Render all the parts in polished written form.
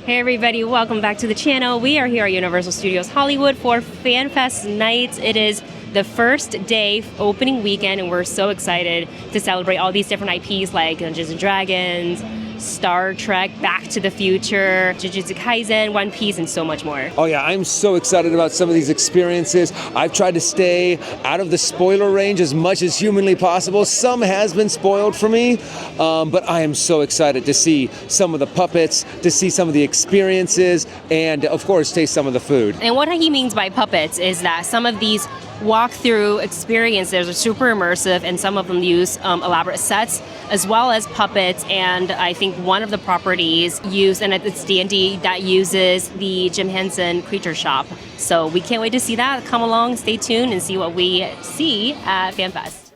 Hey everybody, welcome back to the channel. We are here at Universal Studios Hollywood for FanFest night. It is the first day opening weekend and we're so excited to celebrate all these different IPs like Dungeons & Dragons, Star Trek, Back to the Future, Jujutsu Kaisen, One Piece, and so much more. Oh yeah, I'm so excited about some of these experiences. I've tried to stay out of the spoiler range as much as humanly possible. Some has been spoiled for me, but I am so excited to see some of the puppets, to see some of the experiences, and of course, taste some of the food. And what he means by puppets is that some of these walkthrough experiences are super immersive, and some of them use elaborate sets as well as puppets. And I think one of the properties used, and it's D&D, that uses the Jim Henson Creature Shop. So we can't wait to see that. Come along, stay tuned, and see what we see at FanFest.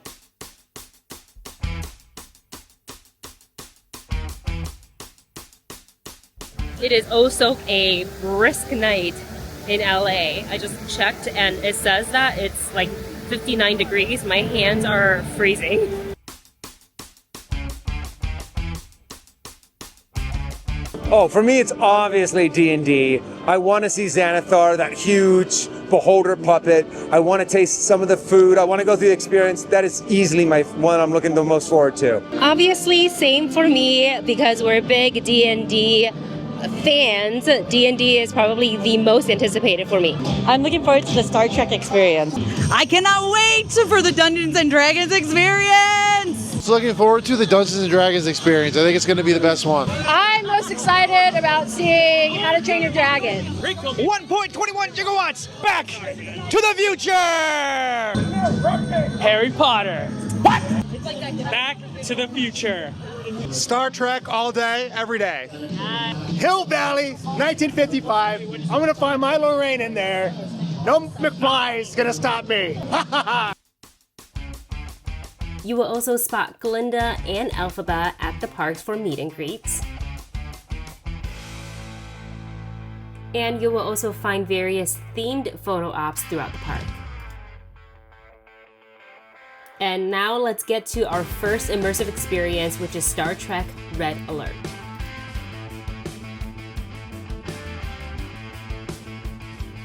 It is also a brisk night in LA. I just checked and it says that it's like 59 degrees. My hands are freezing. Oh, for me, it's obviously D&D. I want to see Xanathar, that huge beholder puppet. I want to taste some of the food. I want to go through the experience. That is easily my one I'm looking the most forward to. Obviously, same for me because we're big D&D fans. D&D is probably the most anticipated for me. I'm looking forward to the Star Trek experience. I cannot wait for the Dungeons & Dragons experience! So looking forward to the Dungeons & Dragons experience. I think it's going to be the best one. I'm most excited about seeing How to Train Your Dragon. 1.21 gigawatts back to the future! Harry Potter. What? Back to the future. Star Trek all day, every day. Hill Valley, 1955. I'm going to find my Lorraine in there. No McFly is going to stop me. You will also spot Glinda and Elphaba at the parks for meet and greets. And you will also find various themed photo ops throughout the park. And now let's get to our first immersive experience, which is Star Trek Red Alert.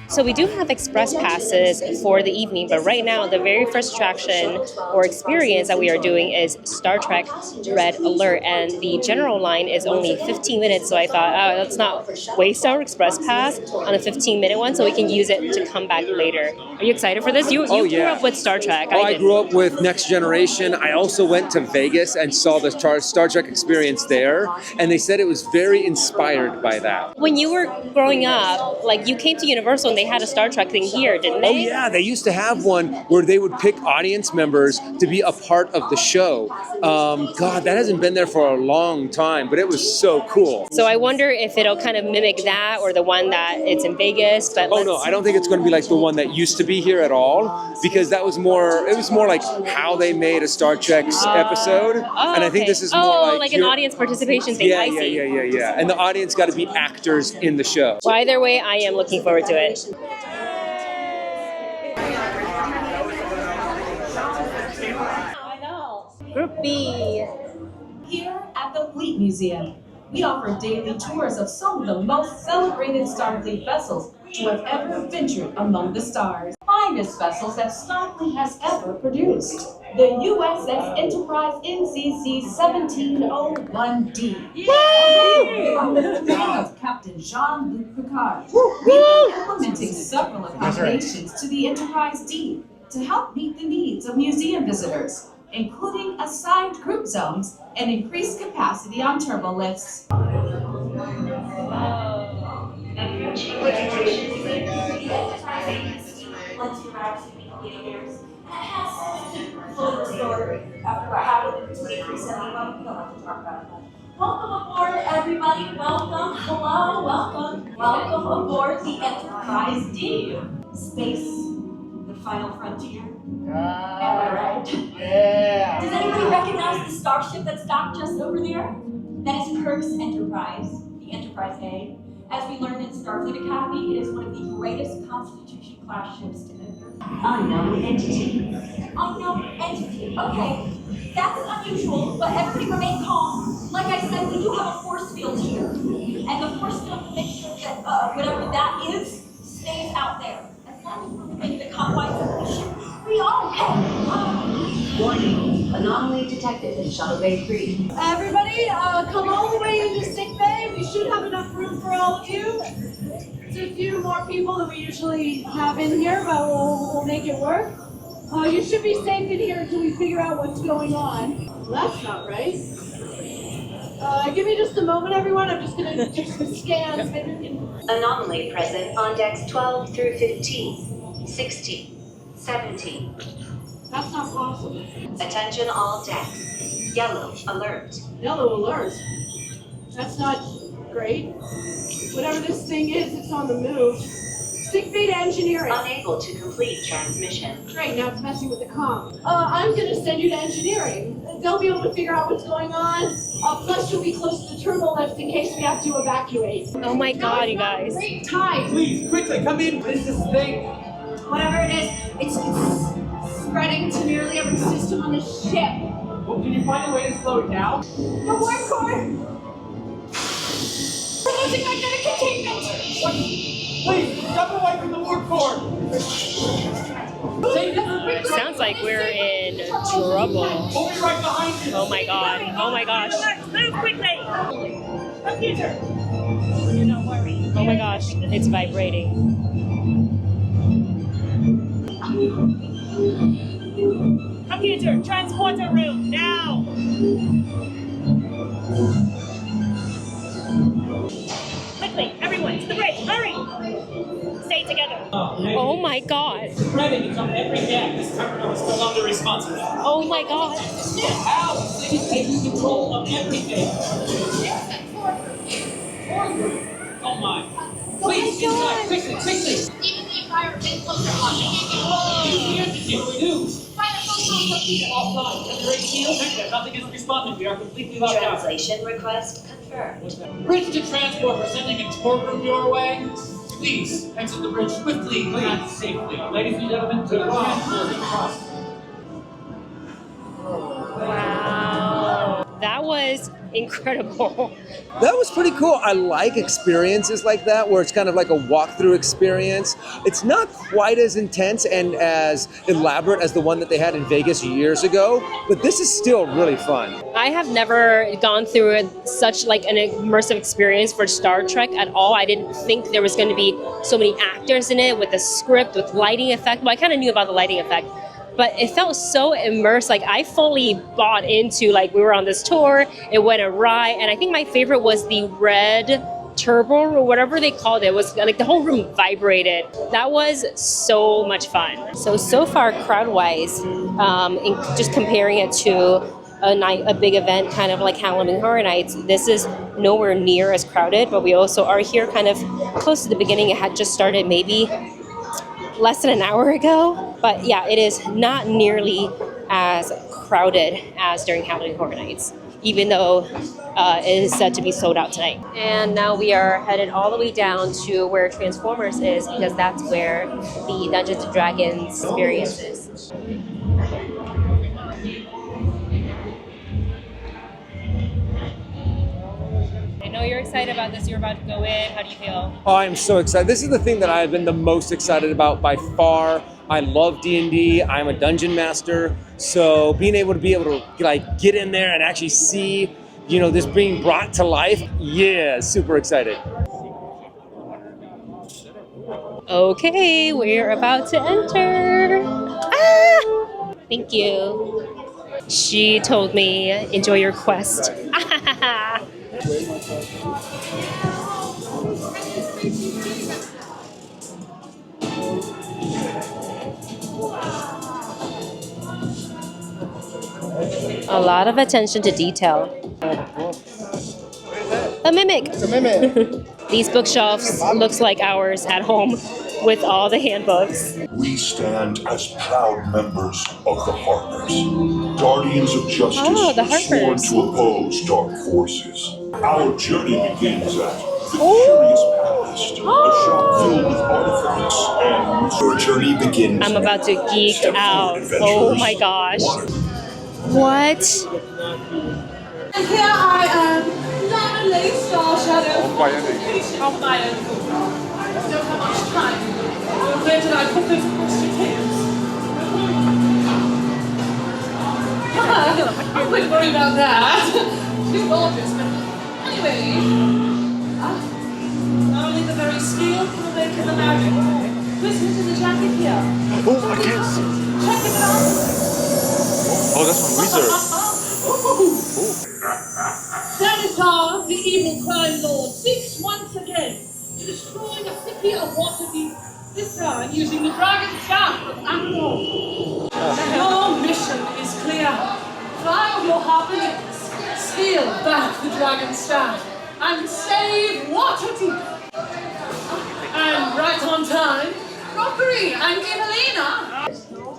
So we do have express passes for the evening, but right now the very first attraction or experience that we are doing is Star Trek Red Alert, and the general line is only 15 minutes, so I thought, oh, let's not waste our express pass on a 15-minute one so we can use it to come back later. Are you excited for this? You grew up with Star Trek. I grew up with Next Generation. I also went to Vegas and saw the Star Trek experience there, and they said it was very inspired by that. When you were growing up, like you came to Universal and they had a Star Trek thing here, didn't they? Oh yeah, they used to have one where they would pick audience members to be a part of the show. God, that hasn't been there for a long time, but it was so cool. So I wonder if it'll kind of mimic that or the one that it's in Vegas. But oh no, I don't think it's going to be like the one that used to be here at all, because that was more, it was more like how they made a Star Trek episode. And I think this is more like an audience participation thing. Yeah. And the audience got to be actors in the show. Well, either way, I am looking forward to it. Group B. Here at the Fleet Museum, we offer daily tours of some of the most celebrated Starfleet vessels to have ever ventured among the stars. Finest vessels that Starfleet has ever produced. The USS Enterprise NCC 1701D. Under the command of Captain Jean-Luc Picard, we've been implementing several accommodations to the Enterprise D to help meet the needs of museum visitors, including assigned group zones and increased capacity on turbo lifts. Welcome aboard, everybody. Welcome. Hello. Welcome. Welcome aboard the Enterprise D. Space, the final frontier. Am I right? Yeah. Does anybody recognize the starship that's docked just over there? That is Kirk's Enterprise, the Enterprise A. As we learned in Starfleet Academy, it is one of the greatest Constitution-class ships to ever. Unknown entity. Unknown entity. Okay, that's unusual, but everybody remain calm. Like I said, we do have a force field here. And the force field makes sure that whatever that is stays out there. As long as we're within the confines of the ship, we all get. Warning, anomaly detected in Shuttle Bay 3. Everybody, come all the way into sick bay. We should have enough room for all of you. It's a few more people than we usually have in here, but we'll make it work. You should be safe in here until we figure out what's going on. Well, that's not right. Give me just a moment, everyone. I'm just gonna do some scans. Anomaly present on decks 12 through 15, 16, 17. That's not possible. Attention all decks. Yellow alert. Yellow alert. That's not great. Whatever this thing is, it's on the move. Sick bay to engineering. Unable to complete transmission. Great, now it's messing with the comm. I'm gonna send you to engineering. They'll be able to figure out what's going on. Plus, you'll be close to the turbo lift in case we have to evacuate. Oh my god, you guys. Great time. Please, quickly, come in. What is this thing? Whatever it is, it's spreading to nearly every system on the ship. Well, can you find a way to slow it down? The warp core! We're losing magnetic containment! Please, step away from the warp core. Sounds like we're in trouble. We'll be right behind you. Oh my god. Oh my gosh. Move quickly! Computer! Don't worry. Oh my gosh. It's vibrating. Computer, transporter room, now! Quickly, everyone, to the bridge, hurry! Stay together. Oh my god. Spreading, it's on every deck. This terminal is no longer responsive. Oh my god. How? This thing is taking control of everything. Oh my. Please, inside, quickly, quickly. Even the environment is closer on Here's the deal. Do. Offline. Can the radio signal? Nothing is responding. We are completely locked out. Translation request confirmed. Bridge to transport. We're sending a tour room your way. Please, exit the bridge swiftly and safely. Ladies and gentlemen, to the transport across. Wow. That was incredible. That was pretty cool. I like experiences like that where it's kind of like a walkthrough experience. It's not quite as intense and as elaborate as the one that they had in Vegas years ago, but this is still really fun. I have never gone through such like an immersive experience for Star Trek at all. I didn't think there was going to be so many actors in it with the script, with lighting effect. Well, I kind of knew about the lighting effect, but it felt so immersed. Like I fully bought into, like we were on this tour, it went awry, and I think my favorite was the red turbo or whatever they called it. It was like the whole room vibrated. That was so much fun. So far crowd-wise, just comparing it to a big event kind of like Halloween Horror Nights, this is nowhere near as crowded, but we also are here kind of close to the beginning. It had just started maybe less than an hour ago, but yeah, it is not nearly as crowded as during Halloween Horror Nights, even though it is said to be sold out tonight. And now we are headed all the way down to where Transformers is, because that's where the Dungeons & Dragons experience is. I know you're excited about this. You're about to go in. How do you feel? Oh, I'm so excited. This is the thing that I've been the most excited about by far. I love D&D. I'm a dungeon master. So being able to like get in there and actually see, you know, this being brought to life, yeah, super excited. Okay, we're about to enter. Ah! Thank you. She told me, enjoy your quest. A lot of attention to detail. A mimic. It's a mimic. These bookshelves looks like ours at home with all the handbooks. We stand as proud members of the Harpers, guardians of justice sworn to oppose dark forces. Our journey begins at the curious past, a shop filled with artifacts, and our journey begins. I'm about to geek out. Oh my gosh. What? And here I am, lovely Star Shadow. I don't have much time. Where did I put those prostitutes? I wouldn't worry about that. She's gorgeous, but anyway. Only the very steel can make the magic. Listen to the jacket here. Oh, I can't see. Check it out. Oh, that's my wizard. Xanathar, the evil crime lord, seeks once again to destroy the city of Waterdeep, this time using the dragon staff of Amador. Your mission is clear. Fly of your harpoons, steal back the dragon staff, and save Waterdeep. And right on time, Rockery and Evelina.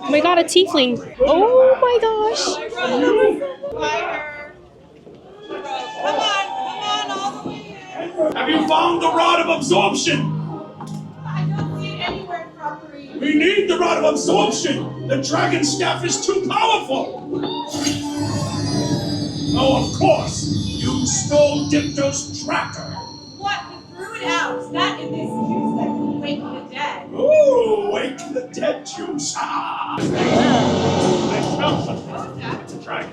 Oh my god, a tiefling. Oh my gosh. Have you found the Rod of Absorption? I don't see it anywhere, Rockery. We need the Rod of Absorption! The dragon staff is too powerful! Oh, of course! You stole Dipto's tracker! What? We threw it out. That is this juice that will wake the dead. Ooh, wake the dead juice! Ah! I smell something. It's a dragon.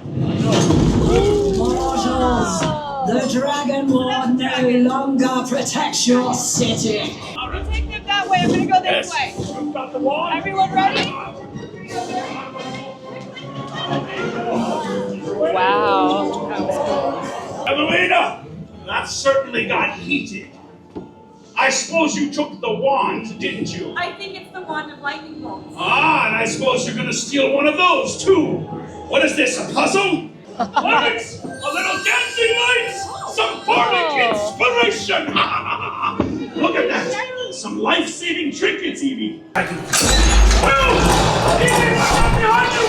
Mortals, the Dragon Lord no longer protects your city. You take them that way. I'm gonna go this way. You've got the wand. Everyone ready? Wow. Evelina! That certainly got heated. I suppose you took the wand, didn't you? I think it's the wand of lightning bolts. Ah, and I suppose you're gonna steal one of those, too. What is this, a puzzle? Lights! A little dancing lights! Some bardic inspiration! Look at that! Some life-saving trinkets, Evie. I can... Well, Evie, I'm behind you,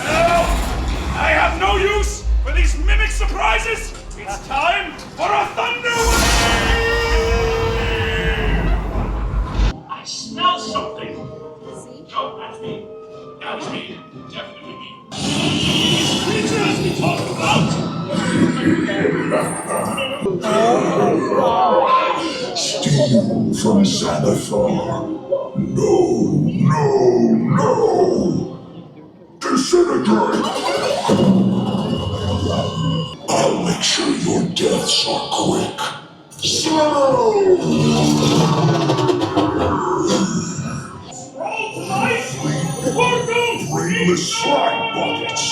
Well, I have no use for these mimic surprises. It's time for a thunder wave! I smell something. No, that's me. That was me. Definitely me. These creatures we talked about! Steal from Xanathar. No, no, no! Disintegrate! I'll make sure your deaths are quick. Slow! Roll to life! Bring the slime buckets.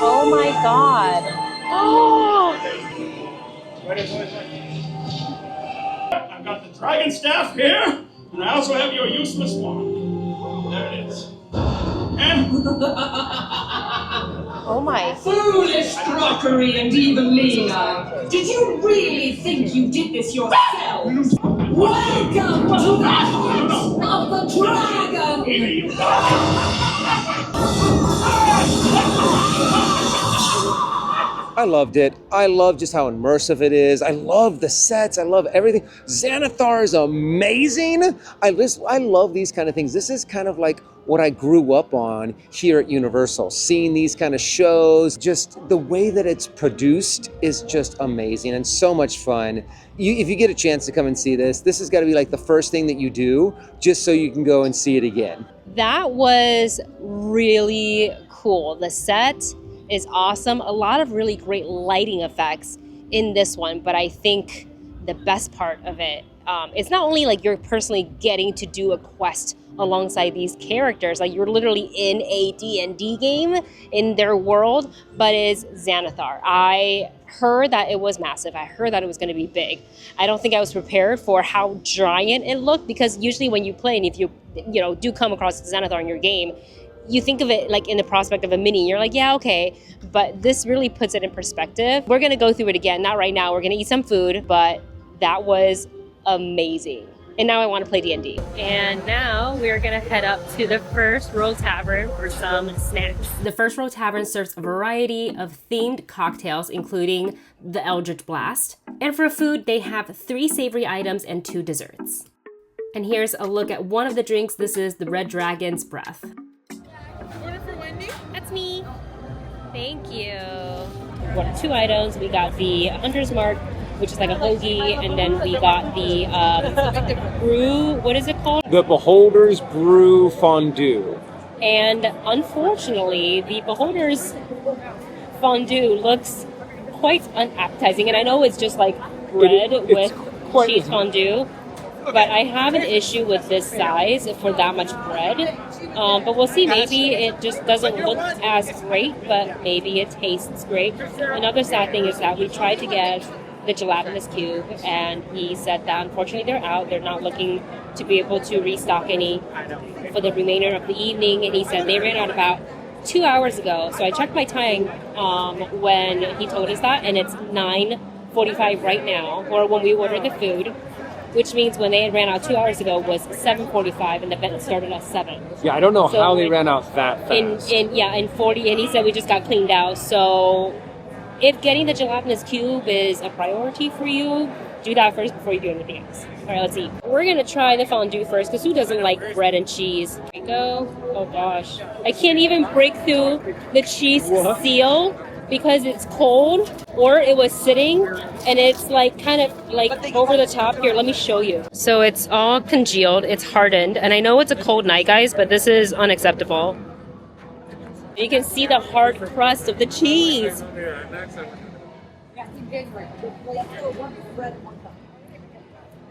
Oh my god. Oh. I've got the dragon staff here, and I also have your useless wand. There it is. And... Oh my. Foolish Crockery and Evelina! Did you really think you did this yourself? Welcome to the house of the dragon! I loved it. I love just how immersive it is. I love the sets. I love everything. Xanathar is amazing. I love these kind of things. This is kind of like what I grew up on here at Universal. Seeing these kind of shows, just the way that it's produced is just amazing and so much fun. If you get a chance to come and see this, this has got to be like the first thing that you do just so you can go and see it again. That was really cool. The set is awesome. A lot of really great lighting effects in this one, but I think the best part of it, it's not only like you're personally getting to do a quest alongside these characters, like you're literally in a D&D game in their world, but it's Xanathar. I heard that it was massive. I heard that it was going to be big. I don't think I was prepared for how giant it looked, because usually when you play and if you do come across Xanathar in your game, you think of it like in the prospect of a mini. You're like, yeah, okay. But this really puts it in perspective. We're going to go through it again. Not right now. We're going to eat some food, but that was amazing. And now I want to play D&D. And now we're going to head up to the First Row Tavern for some snacks. The First Row Tavern serves a variety of themed cocktails, including the Eldritch Blast, And for food, they have 3 savory items and 2 desserts. And here's a look at one of the drinks. This is the Red Dragon's Breath. Order for Wendy? That's me. Thank you. We got 2 items. We got the Hunter's Mark, which is like a hoagie, and then we got the Brew, what is it called? The Beholder's Brew Fondue. And unfortunately, the Beholder's Fondue looks quite unappetizing. And I know it's just like bread with cheese fondue, but I have an issue with this size for that much bread. But we'll see. Maybe it just doesn't look as great, but maybe it tastes great. Another sad thing is that we tried to get the gelatinous cube, and he said that unfortunately they're out. They're not looking to be able to restock any for the remainder of the evening, and he said they ran out about 2 hours ago. So I checked my time when he told us that, and it's 9:45 right now, or when we ordered the food, which means when they had ran out 2 hours ago was 7:45, and the event started at 7. Yeah, I don't know how they ran out that fast. In 40, and he said we just got cleaned out. So if getting the gelatinous cube is a priority for you, do that first before you do anything else. All right, let's eat. We're gonna try the fondue first, because who doesn't like bread and cheese? Here we go. Oh gosh, I can't even break through the cheese seal because it's cold, or it was sitting and it's like kind of like over the top. Here, let me show you. So it's all congealed, it's hardened, and I know it's a cold night, guys, but this is unacceptable. You can see the hard crust of the cheese.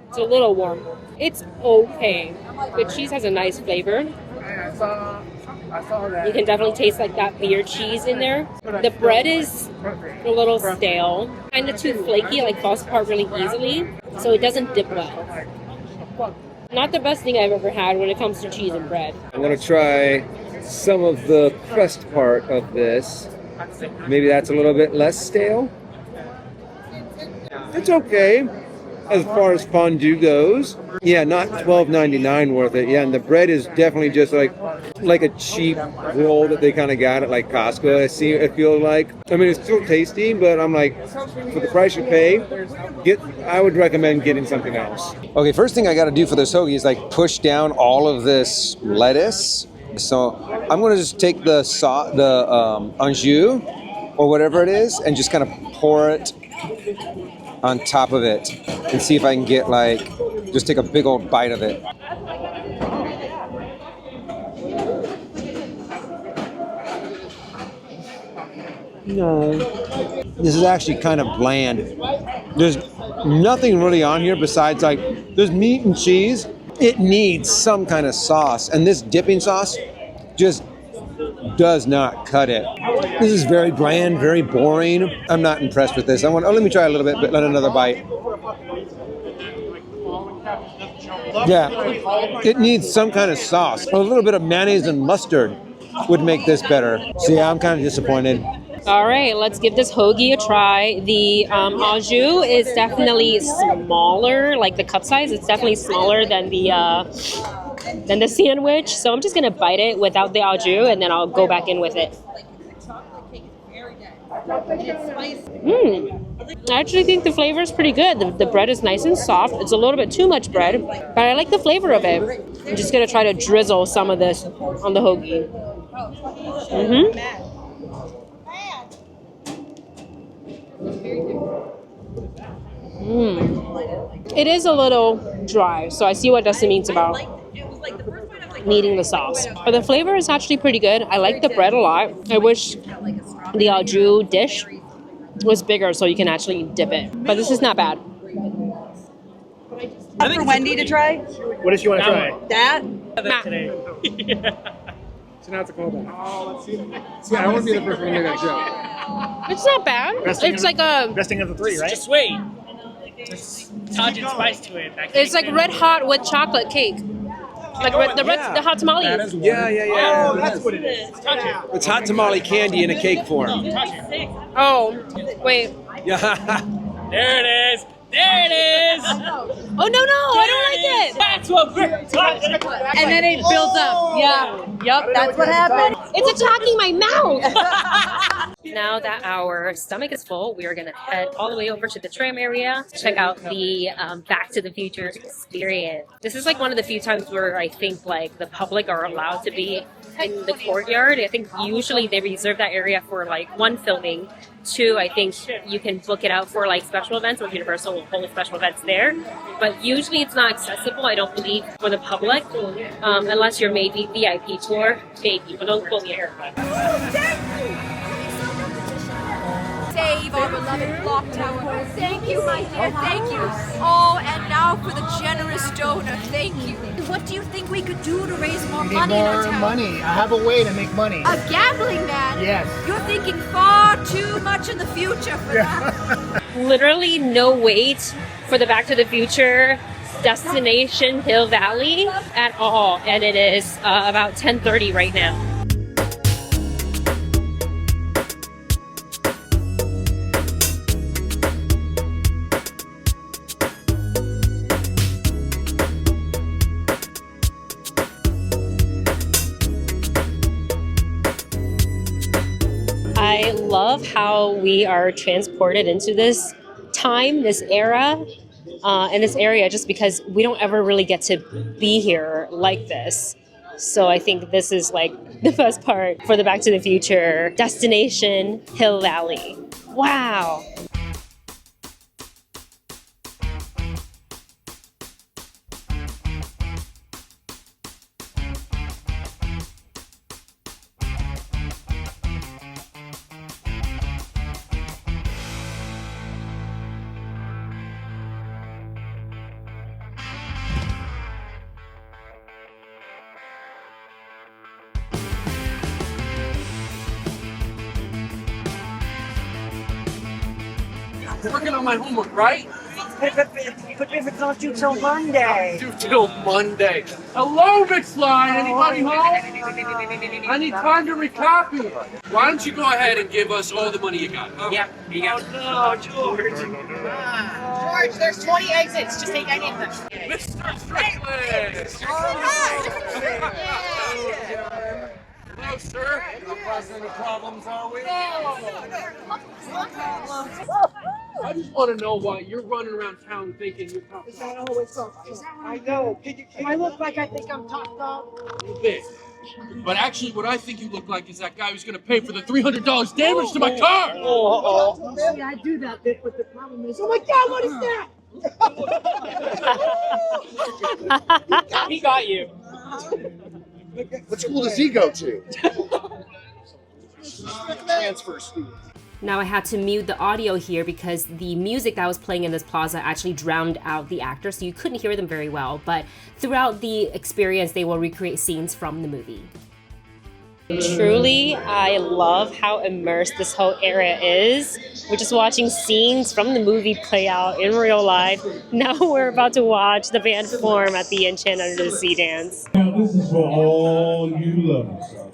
It's a little warm. It's okay. The cheese has a nice flavor. You can definitely taste like that beer cheese in there. The bread is a little stale, kind of too flaky, like falls apart really easily, so it doesn't dip well. Not the best thing I've ever had when it comes to cheese and bread. I'm gonna try some of the crust part of this. Maybe that's a little bit less stale. It's okay as far as fondue goes. Yeah, not $12.99 worth it. Yeah, and the bread is definitely just like a cheap roll that they kind of got at like Costco. I feel like. I mean, it's still tasty, but I'm like, for the price you pay, I would recommend getting something else. Okay, first thing I got to do for this hoagie is like push down all of this lettuce. So I'm gonna just take the anjou or whatever it is, and just kind of pour it on top of it, and see if I can get just take a big old bite of it. No, this is actually kind of bland. There's nothing really on here besides there's meat and cheese. It needs some kind of sauce, and this dipping sauce just does not cut it. This is very bland, very boring. I'm not impressed with this. Let me try a little bit, but let another bite. Yeah, it needs some kind of sauce. A little bit of mayonnaise and mustard would make this better. So yeah, I'm kind of disappointed. All right, let's give this hoagie a try. The anjou is definitely smaller, like the cup size. It's definitely smaller than the sandwich. So I'm just gonna bite it without the anjou, and then I'll go back in with it. I actually think the flavor is pretty good. The bread is nice and soft. It's a little bit too much bread, but I like the flavor of it. I'm just gonna try to drizzle some of this on the hoagie. It is a little dry, so I see what Dustin means about needing the sauce. But the flavor is actually pretty good. I like the bread a lot. I wish the anjou dish was bigger so you can actually dip it. But this is not bad. For Wendy to try? What does she want to try? That? Today. So now it's a cold one. Oh, let's see. See, I want to be the first one to make that joke. It's not bad. It's like a... Besting of the three, right? Just wait. There's touch and spice to it. It's like red hot with chocolate cake. Like the hot tamale. Yeah. Oh, that's what it is. Touch it. It's hot tamale candy in a cake form. Oh, wait. Yeah. There it is. There it is. Oh, no, I don't like it. That's what we're talking about. And then it builds up. Yeah. Yep, that's what happened. It's attacking my mouth. Now that our stomach is full, we are going to head all the way over to the tram area to check out the Back to the Future experience. This is like one of the few times where I think like the public are allowed to be in the courtyard. I think usually they reserve that area for like one, filming. Two, I think you can book it out for like special events, or Universal will hold special events there. But usually it's not accessible, I don't believe, for the public, unless you're maybe VIP tour, maybe, but don't quote me here. Save our beloved clock tower. Thank you, my dear, thank you. Oh, and now for the generous donor, thank you. What do you think we could do to raise more money in our town? Money. I have a way to make money. A gambling man? Yes. You're thinking far too much in the future for that. Literally no wait for the Back to the Future destination Hill Valley at all, and it is about 10:30 right now. I love how we are transported into this time, this era, and this area, just because we don't ever really get to be here like this. So I think this is like the best part for the Back to the Future destination, Hill Valley. Wow. Working on my homework, right? But if it's not due till Monday. Due till Monday. Hello, McFly! Anybody home? I need time to recopy. Why don't you go ahead and give us all the money you got? Huh? Yeah, you got. Oh, no, George. George, there's 20 exits. Just take any of them. Mr. Strickland! Hello, sir. Not causing any problems, are we? I just want to know why you're running around town thinking you're top dog. I know. Do I look like I think I'm top dog? A little bit. But actually, what I think you look like is that guy who's going to pay for the $300 damage to my car. Yeah, I do that bit, but the problem is, oh my God, what is that? He got you. What school does he go to? Transfer student. Now I had to mute the audio here because the music that was playing in this plaza actually drowned out the actors, so you couldn't hear them very well. But throughout the experience, they will recreate scenes from the movie. Truly, I love how immersed this whole area is. We're just watching scenes from the movie play out in real life. Now we're about to watch the band form at the Enchant Under the Sea dance. Now this is for all you lovers.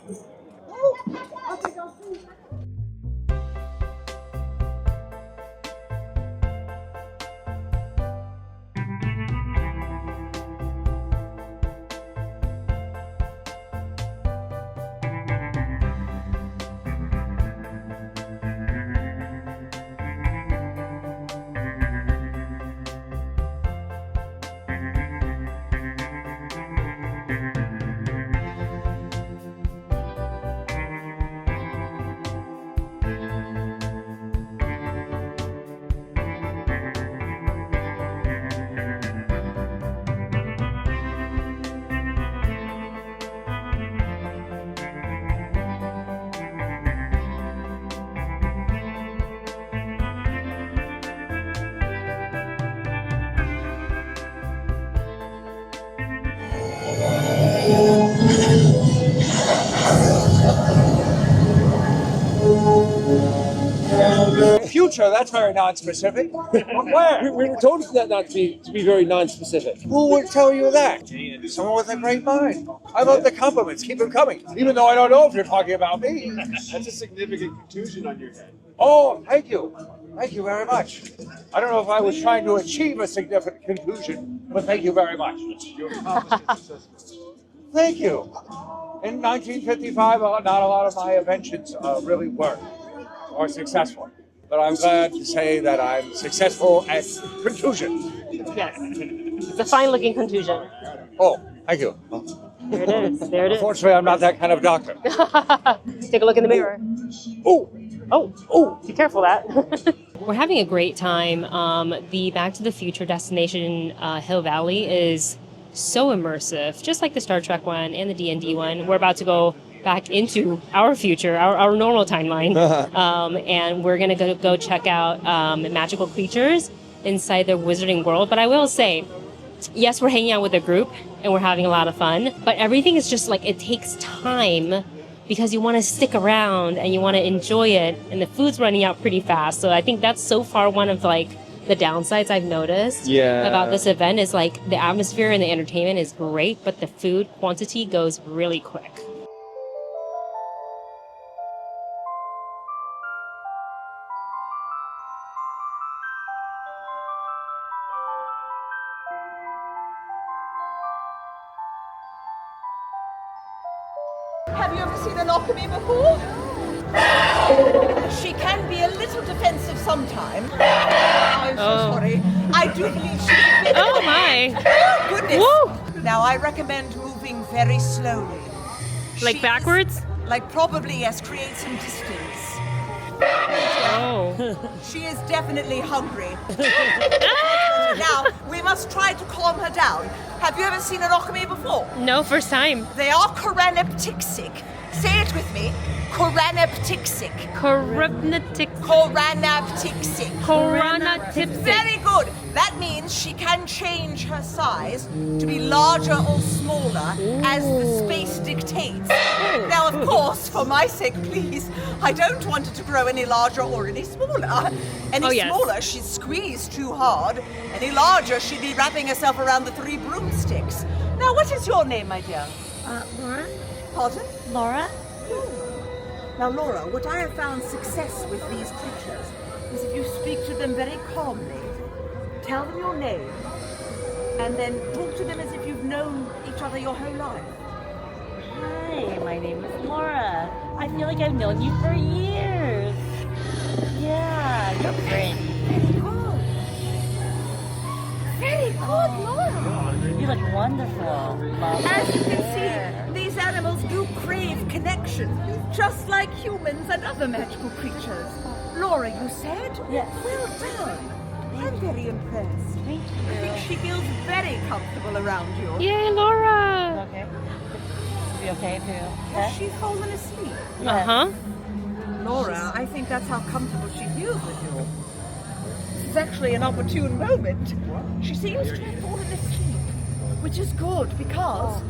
Future, that's very non-specific. Where? We were told not to be very non-specific. Who would tell you that? Someone with a great mind. I love the compliments. Keep them coming. Even though I don't know if you're talking about me. That's a significant contusion on your head. Oh, thank you. Thank you very much. I don't know if I was trying to achieve a significant conclusion, but thank you very much. Thank you. In 1955, not a lot of my inventions really worked. or successful. But I'm glad to say that I'm successful at contusion. Yes. It's a fine-looking contusion. Oh, thank you. There it is. There it is. Unfortunately, I'm not that kind of doctor. Take a look in the mirror. Oh! Oh! Be careful of that. We're having a great time. The Back to the Future destination, Hill Valley, is so immersive, just like the Star Trek one and the D&D one. We're about to go back into our future, our normal timeline, and we're going to go check out magical creatures inside the wizarding world. But I will say, yes, we're hanging out with a group and we're having a lot of fun, but everything is just like, it takes time because you want to stick around and you want to enjoy it, and the food's running out pretty fast. So I think that's so far one of like the downsides I've noticed about this event is like the atmosphere and the entertainment is great, but the food quantity goes really quick. Have you ever seen an Occamy before? She can be a little defensive sometimes. I'm so sorry. I do believe she's a bit... Oh my! Oh, goodness! Woo! Now, I recommend moving very slowly. Like backwards? Like probably, yes, create some distance. Oh. She is definitely hungry. Now, we must try to calm her down. Have you ever seen an Occamy before? No, first time. They are Koraneptixic. Say it with me. Koraneptixic. Koraneptixic. Koraneptixic. Very good. That means she can change her size to be larger or smaller as the space dictates. Now, of course, for my sake, please, I don't want her to grow any larger or any smaller. Any smaller, she'd squeeze too hard. Any larger, she'd be wrapping herself around the 3 broomsticks. Now, what is your name, my dear? Laura? Pardon? Laura? Now, Laura, what I have found success with these creatures is if you speak to them very calmly, tell them your name, and then talk to them as if you've known each other your whole life. Hi, my name is Laura. I feel like I've known you for years. Yeah, you're pretty. Very good, Laura. You look wonderful. As you can see, these animals do crave connection, just like humans and other magical creatures. Laura, you said? Yes. Well done. I'm very impressed. Thank you. I think she feels very comfortable around you. Yay, Laura! Okay. Be okay too. Has she fallen asleep? Uh-huh. Laura, I think that's how comfortable she feels with you. This is actually an opportune moment. She seems to have fallen asleep, which is good because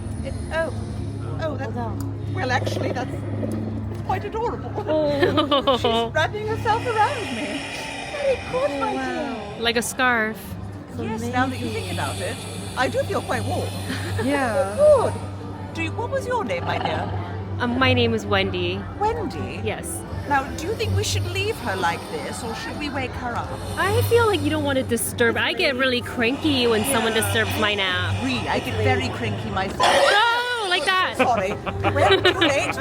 well, actually, that's quite adorable. Oh. She's wrapping herself around me. Very good, my dear. Like a scarf. Yes, now that you think about it, I do feel quite warm. Yeah. Good. What was your name, my dear? My name is Wendy. Wendy? Yes. Now, do you think we should leave her like this, or should we wake her up? I feel like you don't want to disturb. I get really cranky when someone disturbs my nap. Really, I get very cranky myself. No, like that. Sorry. Well, too late.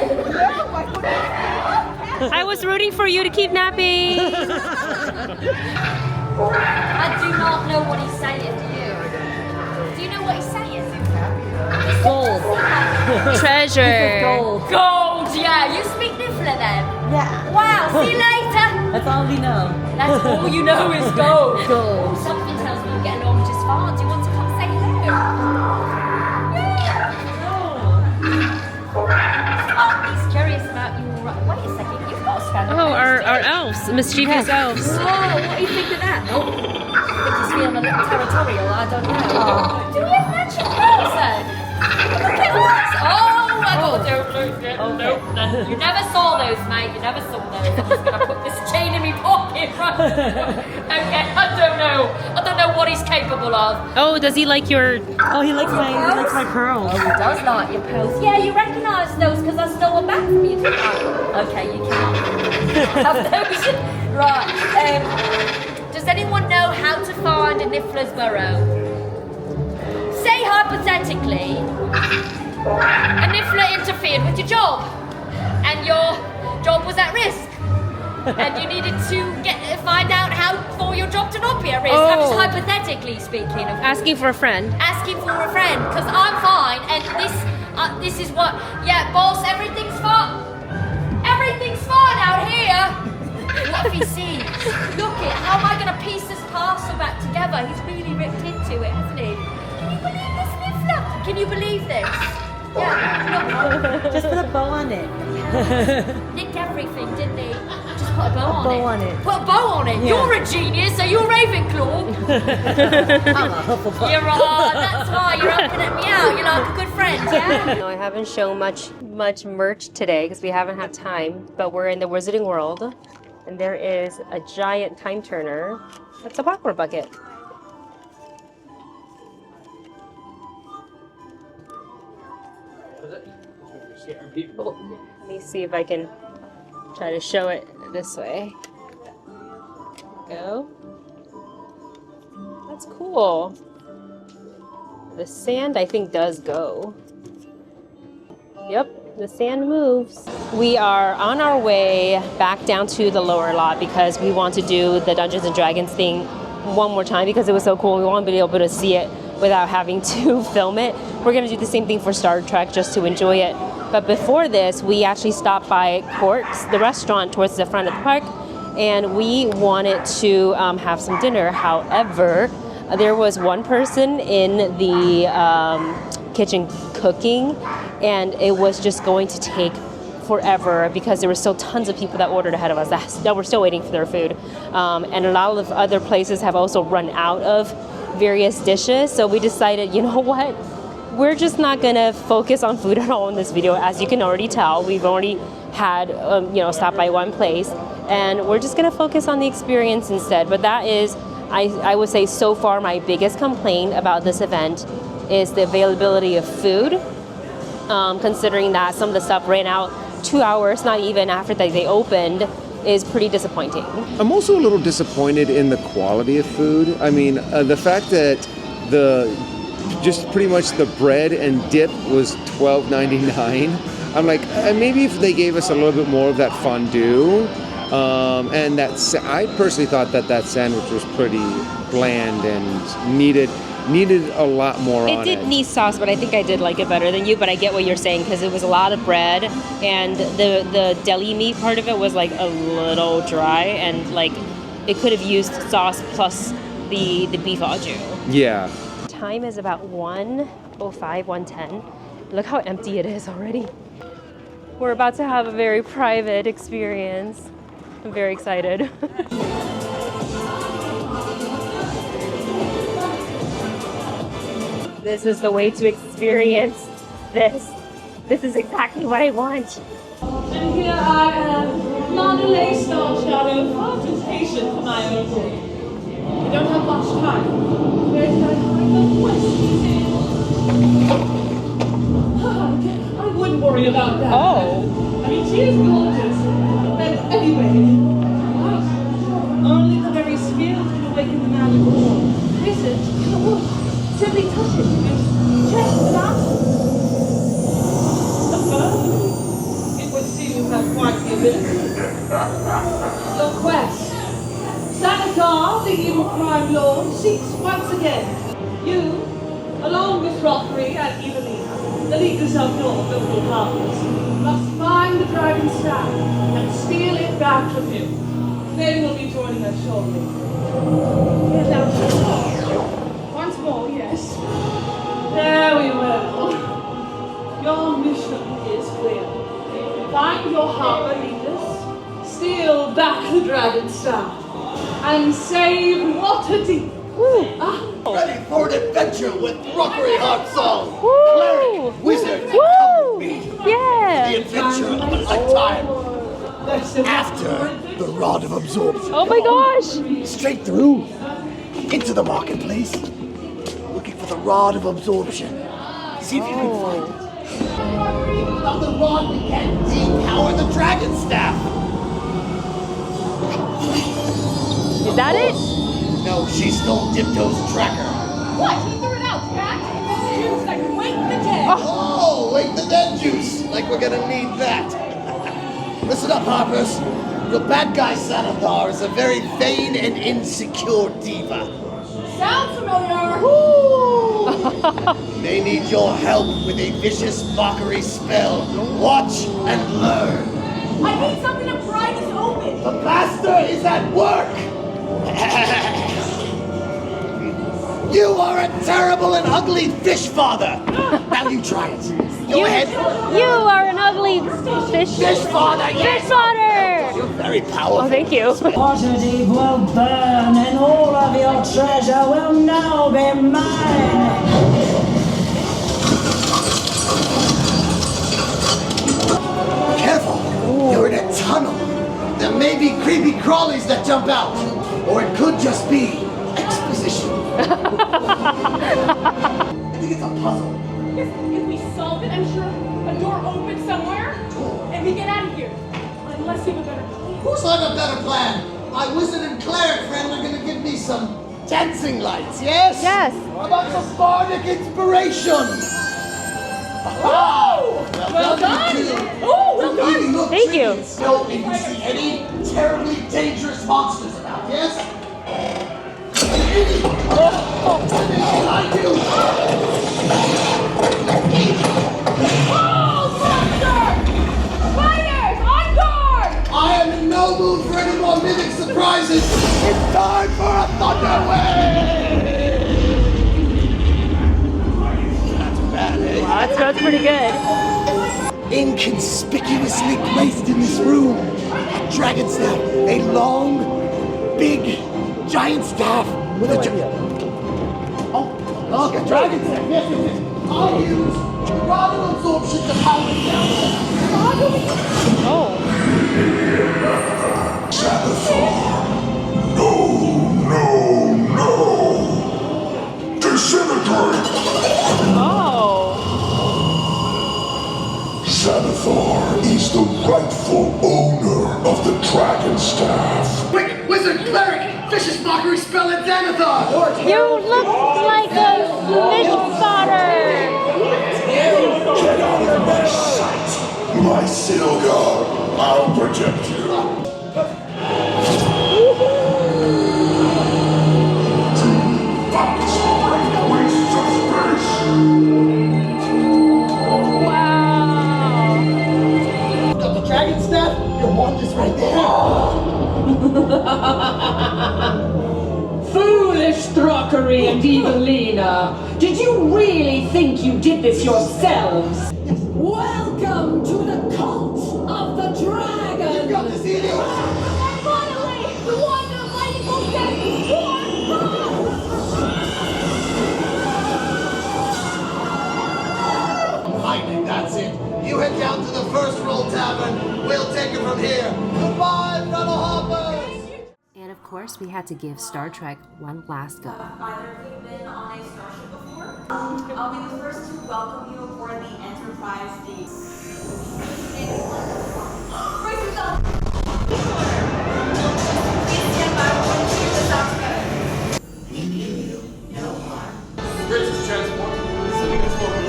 Oh, my goodness. I was rooting for you to keep napping. I do not know what he's saying, do you? Do you know what he's saying? Gold. Treasure. Gold. Gold, yeah. You speak Niffler then? Yeah. Wow, see you later. That's all we know. That's all you know is gold. Gold. Something tells me you're getting on just far. Do you want to come say hello? Yeah. Oh, he's curious about you. Wait a second, you've got a scanner. Oh, our elves, mischievous elves. Oh, what do you think of that? Oh, I think he's feeling a little territorial. I don't know. Do we have magic pearls then? Look at us! Oh, I got no. You never saw those, mate. You never saw those. I'm just gonna put this chain in my pocket. Right? Okay, I don't know what he's capable of. Oh, does he like your? Oh, he likes my pearls. Oh, he does like your pearls. Yeah, you recognise those because I stole them back from you. Okay, you cannot have those. Right. Does anyone know how to find a Niffler's burrow? Say hypothetically, a Niffler interfered with your job, and your job was at risk. and you needed to find out how far your job to not here is. That was hypothetically speaking. Asking for a friend. Asking for a friend, because I'm fine, and this is what. Yeah, boss, everything's fine. Everything's fine out here. What if he sees? Look it. How am I going to piece this parcel back together? He's really ripped into it, hasn't he? Can you believe this, Niffler? Can you believe this? Yeah, look. Just put a bow on it. Nicked everything, didn't he? Just put a bow on it. Put a bow on it. Yeah. You're a genius, so you're Ravenclaw. I'm a Hufflepuff. You're that's why you're helping me out. You're like a good friend, yeah? No, I haven't shown much merch today because we haven't had time, but we're in the Wizarding World, and there is a giant time turner. That's a popcorn bucket. Let me see if I can try to show it this way. Go. That's cool. The sand, I think, does go. Yep, the sand moves. We are on our way back down to the lower lot because we want to do the Dungeons and Dragons thing one more time because it was so cool. We want to be able to see it without having to film it. We're going to do the same thing for Star Trek just to enjoy it. But before this, we actually stopped by Quark's, the restaurant towards the front of the park, and we wanted to have some dinner. However, there was one person in the kitchen cooking, and it was just going to take forever because there were still tons of people that ordered ahead of us that were still waiting for their food. And a lot of other places have also run out of various dishes. So we decided, you know what? We're just not gonna focus on food at all in this video. As you can already tell, we've already had, stopped by one place, and we're just gonna focus on the experience instead. But that is, I would say so far my biggest complaint about this event is the availability of food, considering that some of the stuff ran out 2 hours, not even after they opened, is pretty disappointing. I'm also a little disappointed in the quality of food. I mean, the fact that just pretty much the bread and dip was $12.99. I'm like, maybe if they gave us a little bit more of that fondue, and I personally thought that sandwich was pretty bland and needed a lot more on it. It did need sauce, but I think I did like it better than you, but I get what you're saying because it was a lot of bread, and the deli meat part of it was like a little dry, and like it could have used sauce plus the beef au jus. Yeah. Time is about 1:05, 1:10. Look how empty it is already. We're about to have a very private experience. I'm very excited. This is the way to experience this. This is exactly what I want. And here I am, Mandalay Star Shadow, far too patient for my own good. I don't have much time. Where did I find the question? I wouldn't worry about that. Oh. I mean, she is gorgeous. But anyway, only the very skilled can awaken the magic wall. Listen, simply touch it and check it out. It would seem you have quite the ability. Your quest. Sanatar, the evil crime lord, seeks once again. You, along with Rockery and Evelina, the leaders of your local powers, must find the dragon staff and steal it back from him. They will be joining us shortly. Here now, once more, yes. Very well. Your mission is clear. Find your harbor leaders, steal back the dragon staff, and save Waterdeep. Ready for an adventure with Rockery Heart Song, Woo! Cleric, Wizard, and Woo! Company. Yeah! The adventure of a lifetime. After the Rod of Absorption. Oh my gosh! Straight through, into the marketplace, looking for the Rod of Absorption. See if you can find it. Without the Rod, we can't depower the Dragon Staff. Is that it? No, she stole Dipto's tracker. What? You threw it out, cat? Juice like wake the dead. Oh, wake the dead juice. Like we're gonna need that. Listen up, Harpers. Your bad guy, Xanathar, is a very vain and insecure diva. Sounds familiar. They need your help with a vicious mockery spell. Watch and learn. I need something to pry this open. The master is at work. You are a terrible and ugly fish father. Now you try it. Go ahead. You are an ugly fish father. Yes. Fish father. You're very powerful. Oh, thank you. Waterdeep will burn and all of your treasure will now be mine. Careful. You're in a tunnel. There may be creepy crawlies that jump out. Or it could just be exposition. I think it's a puzzle. If we solve it, I'm sure a door opens somewhere and we get out of here. Unless you have a better plan. Of course I have a better plan. My wizard and cleric friend are gonna give me some dancing lights, yes? Yes. How about some bardic inspiration? Oh! Well done! Oh, well done! Thank you. So if you see any terribly dangerous monsters about, yes? Behind you! Oh, monster! Fighters, on guard! I am in no mood for any more mimic surprises. It's time for a thunder wave! That's bad, eh? Wow, that's pretty good. Inconspicuously placed in this room, a dragon staff, a long, big, giant staff with a look, a dragon staff. Yes. I'll use rod of absorption to power it down. Oh. Xanathar. No. Disintegrate. Oh. Xanathar is the rightful owner of the dragon staff. Quick, wizard, cleric, vicious mockery spell at Xanathar. You look like a fish fodder. Get out of my sight. My Silgar, I'll protect you. Got the dragon staff? Your wand is right there. Foolish Throkery and Evelina! Did you really think you did this yourselves? Welcome to the cult of the dragon! You got this, Elio! Finally, the one of lightning will set Lightning, that's it. You head down to the First Roll Tavern. We'll take it from here. Goodbye, fellow hoppers! And of course, we had to give Star Trek one last go. Either of you been on a starship before? I'll be the first to welcome you aboard the Enterprise D. Brace yourself! Please stand by when we shoot this out together. Bridge to transport. Sending us forward.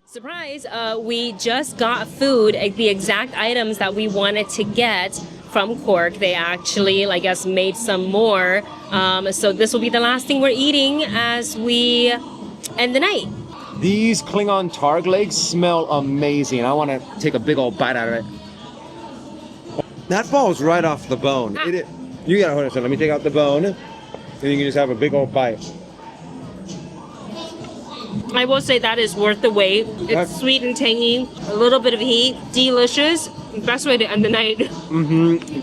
Surprise! We just got food, the exact items that we wanted to get from Quark. They actually, I guess, made some more. So this will be the last thing we're eating as we end the night. These Klingon targ legs smell amazing. I want to take a big old bite out of it. That falls right off the bone. You gotta hold it. So let me take out the bone, and you can just have a big old bite. I will say that is worth the wait. It's sweet and tangy, a little bit of heat, delicious. Best way to end the night.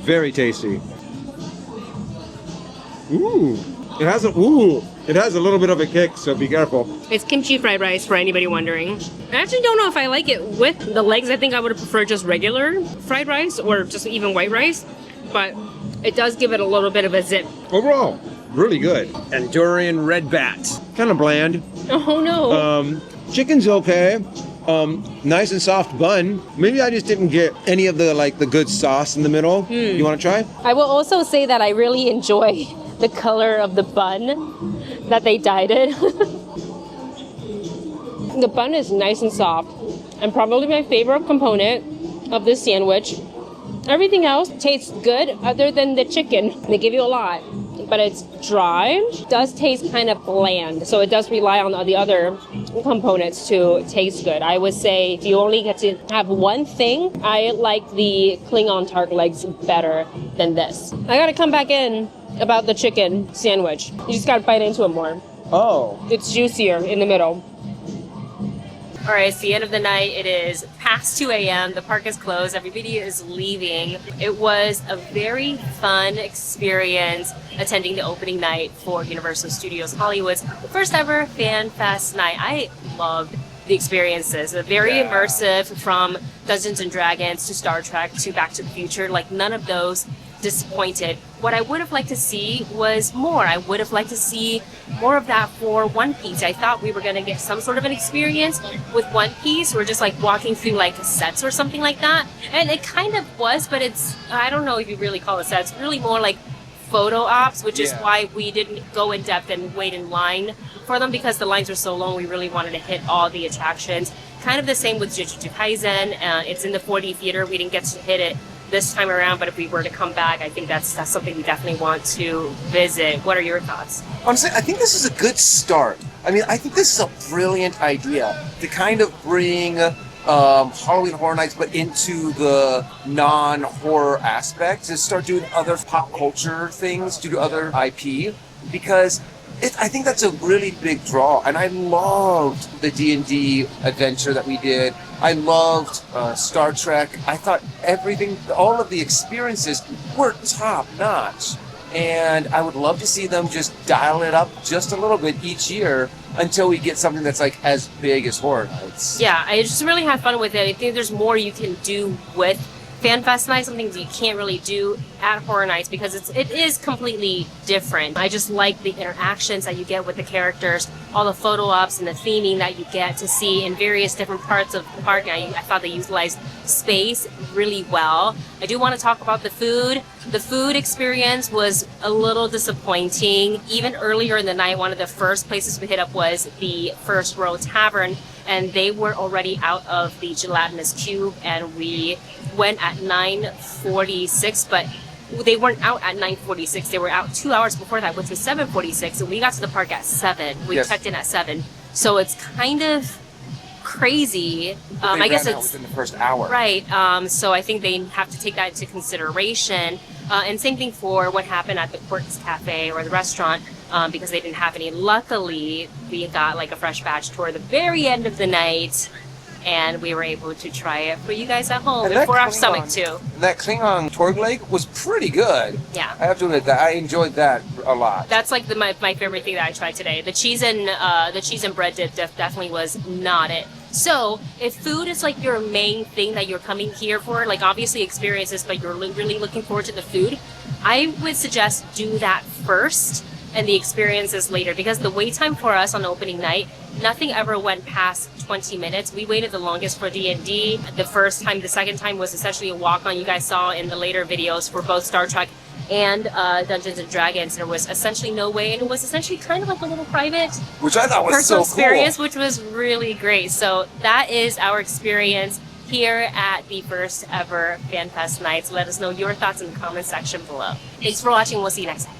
Very tasty. It has a little bit of a kick, so be careful. It's kimchi fried rice for anybody wondering. I actually don't know if I like it with the legs. I think I would have preferred just regular fried rice or just even white rice, but it does give it a little bit of a zip. Overall, really good. And durian red bat. Kind of bland. Oh no. Chicken's okay. Nice and soft bun. Maybe I just didn't get any of the good sauce in the middle. You want to try? I will also say that I really enjoy the color of the bun that they dyed it. The bun is nice and soft and probably my favorite component. of this sandwich. Everything else tastes good other than the chicken. They give you a lot, but it's dry. It does taste kind of bland, so it does rely on the other components to taste good. I would say if you only get to have one thing, I like the Klingon targ legs better than this. I gotta come back in about the chicken sandwich. You just gotta bite into it more. Oh. It's juicier in the middle. All right, it's the end of the night. It is past 2 a.m. The park is closed. Everybody is leaving. It was a very fun experience attending the opening night for Universal Studios Hollywood's first ever Fan Fest night. I loved the experiences. Very immersive, from Dungeons and Dragons to Star Trek to Back to the Future. Like, none of those disappointed. What I would have liked to see was more. I would have liked to see more of that for One Piece. I thought we were going to get some sort of an experience with One Piece. We're just like walking through like sets or something like that. And it kind of was, but it's, I don't know if you really call it sets. It's really more like photo ops, which is why we didn't go in depth and wait in line for them, because the lines were so long. We really wanted to hit all the attractions. Kind of the same with Jujutsu Kaisen. It's in the 4D theater. We didn't get to hit it this time around, but if we were to come back, I think that's something we definitely want to visit. What are your thoughts? Honestly, I think this is a good start. I mean, I think this is a brilliant idea to kind of bring Halloween Horror Nights, but into the non-horror aspect, to start doing other pop culture things, to do other IP, because I think that's a really big draw. And I loved the D&D adventure that we did. I loved Star Trek. I thought everything, all of the experiences were top notch. And I would love to see them just dial it up just a little bit each year until we get something that's like as big as Horror Nights. Yeah, I just really had fun with it. I think there's more you can do with Fan Fest Night, some things you can't really do at Horror Nights because it is completely different. I just like the interactions that you get with the characters, all the photo ops and the theming that you get to see in various different parts of the park. I thought they utilized space really well. I do want to talk about the food. The food experience was a little disappointing. Even earlier in the night, one of the first places we hit up was the First Row Tavern, and they were already out of the gelatinous cube, and we went at 9:46, but they weren't out at 9:46. They were out 2 hours before that, which was 7:46, and we got to the park at 7. We checked in at 7, so it's kind of crazy. I guess it's within the first hour, right? So I think they have to take that into consideration. And same thing for what happened at the Quark's Cafe or the restaurant, because they didn't have any. Luckily, we got like a fresh batch toward the very end of the night, and we were able to try it for you guys at home and for our stomach too. That Klingon Torg leg was pretty good. Yeah, I have to admit that I enjoyed that a lot. That's like my favorite thing that I tried today. The cheese and bread dip definitely was not it. So if food is like your main thing that you're coming here for, like obviously experiences, but you're really looking forward to the food, I would suggest do that first and the experiences later, because the wait time for us on opening night, nothing ever went past 20 minutes. We waited the longest for D&D the first time. The second time was essentially a walk-on. You guys saw in the later videos for both Star Trek and Dungeons and Dragons. There was essentially no way, and it was essentially kind of like a little private, which I thought was personal so experience, cool. Which was really great. So that is our experience here at the first ever FanFest Nights. Let us know your thoughts in the comment section below. Thanks for watching. We'll see you next time.